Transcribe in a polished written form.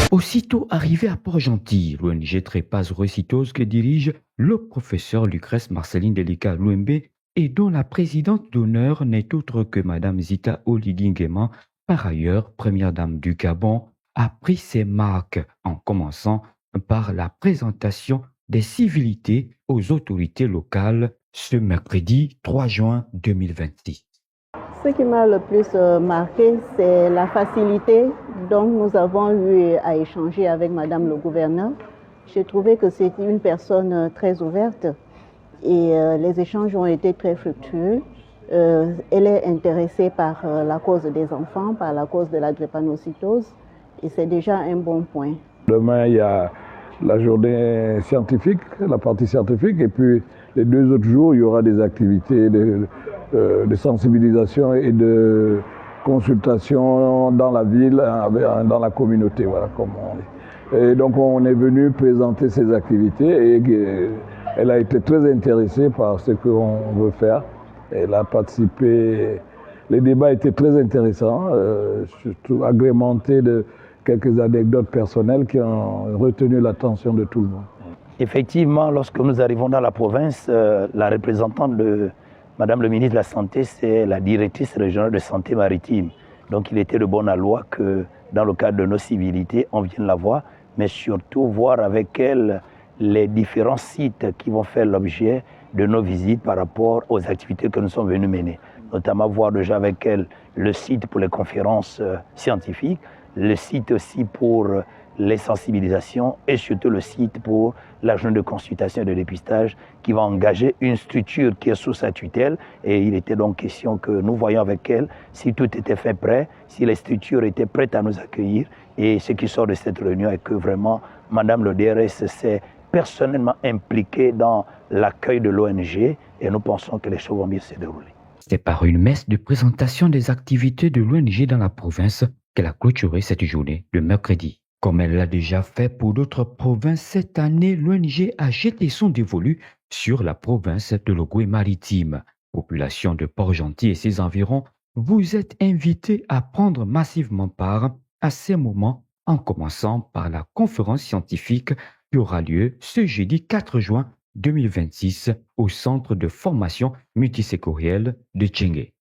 Aussitôt arrivé à Port-Gentil, l'ONG Trépas Recitose que dirige le professeur Lucrèce Marceline Delika Louembe et dont la présidente d'honneur n'est autre que Madame Zita Oligui Nguema, par ailleurs première dame du Gabon, a pris ses marques en commençant par la présentation des civilités aux autorités locales ce mercredi 3 juin 2026. Ce qui m'a le plus marqué, c'est la facilité dont nous avons eu à échanger avec Madame le gouverneur. J'ai trouvé que c'est une personne très ouverte et les échanges ont été très fructueux. Elle est intéressée par la cause des enfants, par la cause de la drépanocytose et c'est déjà un bon point. Demain, il y a la journée scientifique, la partie scientifique, et puis les 2 autres jours, il y aura des activités de sensibilisation et de consultation dans la ville, dans la communauté, voilà, comme on dit. Et donc on est venu présenter ces activités et elle a été très intéressée par ce qu'on veut faire. Elle a participé, les débats étaient très intéressants, surtout agrémentés de quelques anecdotes personnelles qui ont retenu l'attention de tout le monde. Effectivement, lorsque nous arrivons dans la province, la représentante de Madame le ministre de la Santé, c'est la directrice régionale de santé maritime. Donc il était de bon aloi que dans le cadre de nos civilités, on vienne la voir, mais surtout voir avec elle les différents sites qui vont faire l'objet de nos visites par rapport aux activités que nous sommes venus mener. Notamment voir déjà avec elle le site pour les conférences scientifiques, le site aussi pour les sensibilisations et surtout le site pour la journée de consultation et de dépistage qui va engager une structure qui est sous sa tutelle. Et il était donc question que nous voyions avec elle si tout était fait prêt, si les structures étaient prêtes à nous accueillir. Et ce qui sort de cette réunion est que vraiment Madame le DRS s'est personnellement impliquée dans l'accueil de l'ONG et nous pensons que les choses vont bien se dérouler. C'est par une messe de présentation des activités de l'ONG dans la province qu'elle a clôturé cette journée le mercredi. Comme elle l'a déjà fait pour d'autres provinces, cette année, l'ONG a jeté son dévolu sur la province de l'Ogooué-Maritime. Population de Port-Gentil et ses environs, vous êtes invités à prendre massivement part à ces moments en commençant par la conférence scientifique qui aura lieu ce jeudi 4 juin 2026 au centre de formation multisectorielle de Tchéngué.